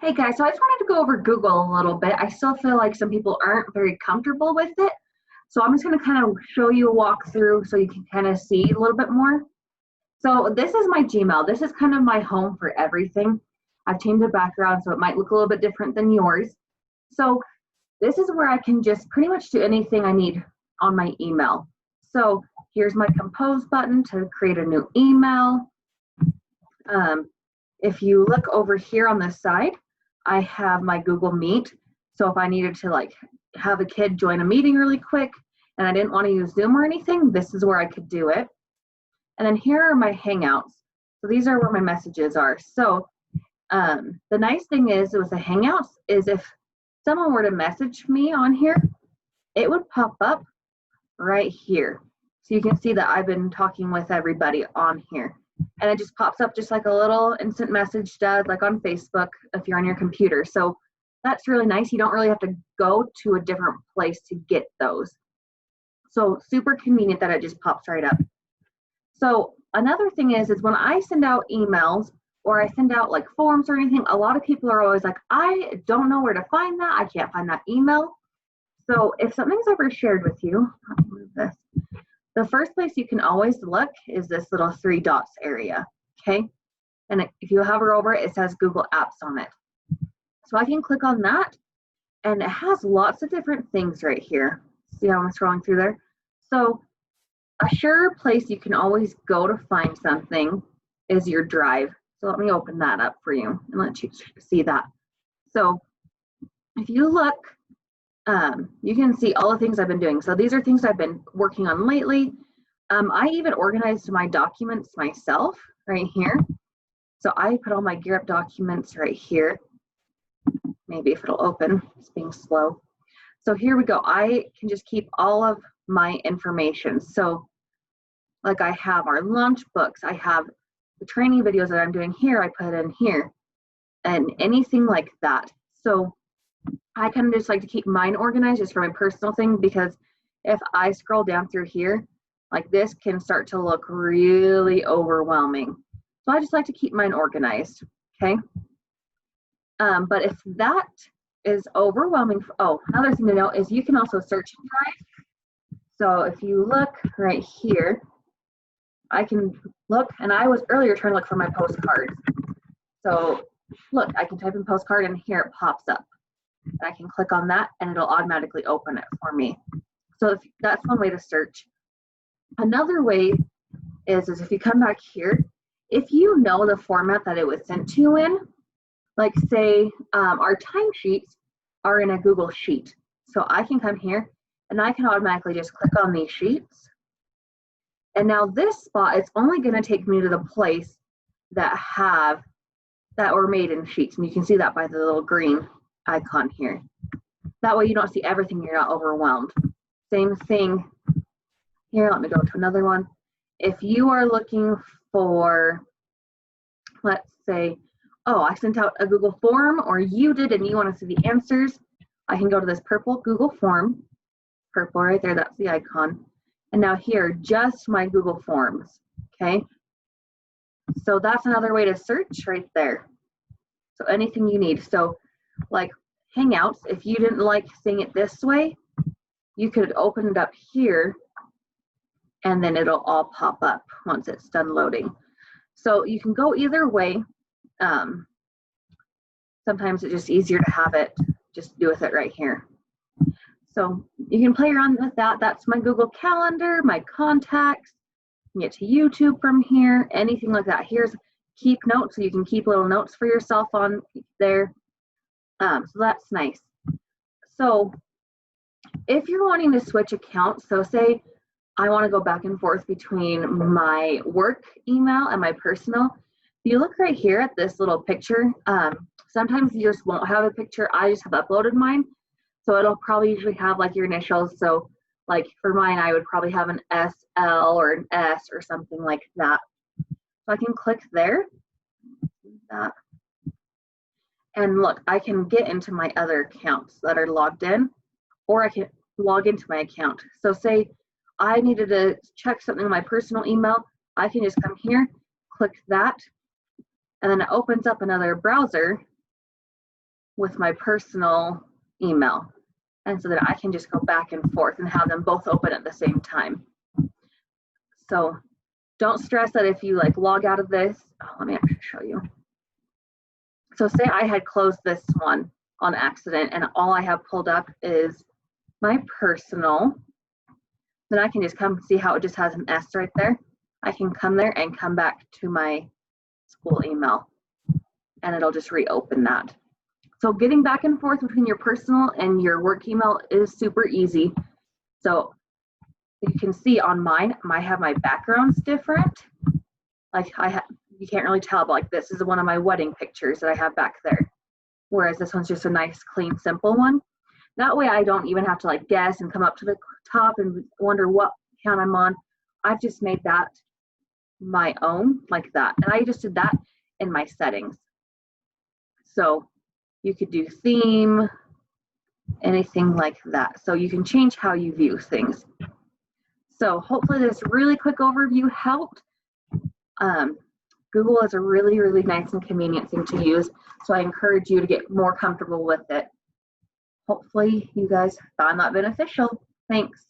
Hey guys, so I just wanted to go over Google a little bit. I still feel like some people aren't very comfortable with it. So I'm just going to kind of show you a walkthrough so you can kind of see a little bit more. So this is my Gmail. This is kind of my home for everything. I've changed the background so it might look a little bit different than yours. So this is where I can just pretty much do anything I need on my email. So here's my compose button to create a new email. If you look over here on this side, I have my Google Meet. So if I needed to like have a kid join a meeting really quick and I didn't want to use Zoom or anything, this is where I could do it. And then here are my Hangouts. So these are where my messages are. So the nice thing is with the Hangouts is if someone were to message me on here, it would pop up right here. So you can see that I've been talking with everybody on here. And it just pops up just like a little instant message does, like on Facebook if you're on your computer. So that's really nice. You don't really have to go to a different place to get those. So super convenient that it just pops right up. So another thing is when I send out emails or I send out like forms or anything, a lot of people are always like, I don't know where to find that. I can't find that email. So if something's ever shared with you, let me move this. The first place you can always look is this little 3 dots area, okay? And if you hover over it, it says Google Apps on it. So I can click on that, and it has lots of different things right here. See how I'm scrolling through there? So a sure place you can always go to find something is your Drive. So let me open that up for you and let you see that. So if you look, you can see all the things I've been doing. So these are things I've been working on lately. I even organized my documents myself right here. So I put all my Gear Up documents right here. Maybe if it'll open, it's being slow. So here we go. I can just keep all of my information. So like I have our lunch books, I have the training videos that I'm doing here, I put in here, and anything like that. So I kind of just like to keep mine organized just for my personal thing, because if I scroll down through here, like this can start to look really overwhelming. So I just like to keep mine organized, okay? But if that is overwhelming, oh, another thing to note is you can also search in Drive. So if you look right here, I can look, and I was earlier trying to look for my postcards. So look, I can type in postcard and here it pops up. And I can click on that and it'll automatically open it for me. So that's one way to search. Another way is if you come back here, if you know the format that it was sent to you in, like say our timesheets are in a Google Sheet. So I can come here and I can automatically just click on these sheets. And now this spot is only going to take me to the place that were made in sheets. And you can see that by the little green icon here. That way you don't see everything, you're not overwhelmed. Same thing here, let me go to another one. If you are looking for, let's say, oh, I sent out a Google form, or you did and you want to see the answers, I can go to this purple Google form, purple right there, that's the icon. And now here, just my Google Forms, okay? So that's another way to search right there. So anything you need. So like Hangouts, if you didn't like seeing it this way, you could open it up here and then it'll all pop up once it's done loading. So you can go either way. Sometimes it's just easier to have it, just do with it right here. So you can play around with that. That's my Google Calendar, my contacts. You can get to YouTube from here, anything like that. Here's Keep Notes, so you can keep little notes for yourself on there. So that's nice. So if you're wanting to switch accounts, so say I want to go back and forth between my work email and my personal, if you look right here at this little picture, sometimes you just won't have a picture. I just have uploaded mine. So it'll probably usually have like your initials. So like for mine, I would probably have an SL or an S or something like that. So I can click there. That. And look, I can get into my other accounts that are logged in, or I can log into my account. So say I needed to check something on my personal email, I can just come here, click that, and then it opens up another browser with my personal email. And so that I can just go back and forth and have them both open at the same time. So don't stress that if you like log out of this. Oh, let me actually show you. So say I had closed this one on accident and all I have pulled up is my personal, then I can just come see how it just has an S right there. I can come there and come back to my school email and it'll just reopen that. So getting back and forth between your personal and your work email is super easy. So you can see on mine, I have my backgrounds different. Like you can't really tell, but like this is one of my wedding pictures that I have back there. Whereas this one's just a nice, clean, simple one. That way I don't even have to like guess and come up to the top and wonder what account I'm on. I've just made that my own like that. And I just did that in my settings. So you could do theme, anything like that. So you can change how you view things. So hopefully this really quick overview helped. Google is a really, really nice and convenient thing to use. So I encourage you to get more comfortable with it. Hopefully you guys found that beneficial. Thanks.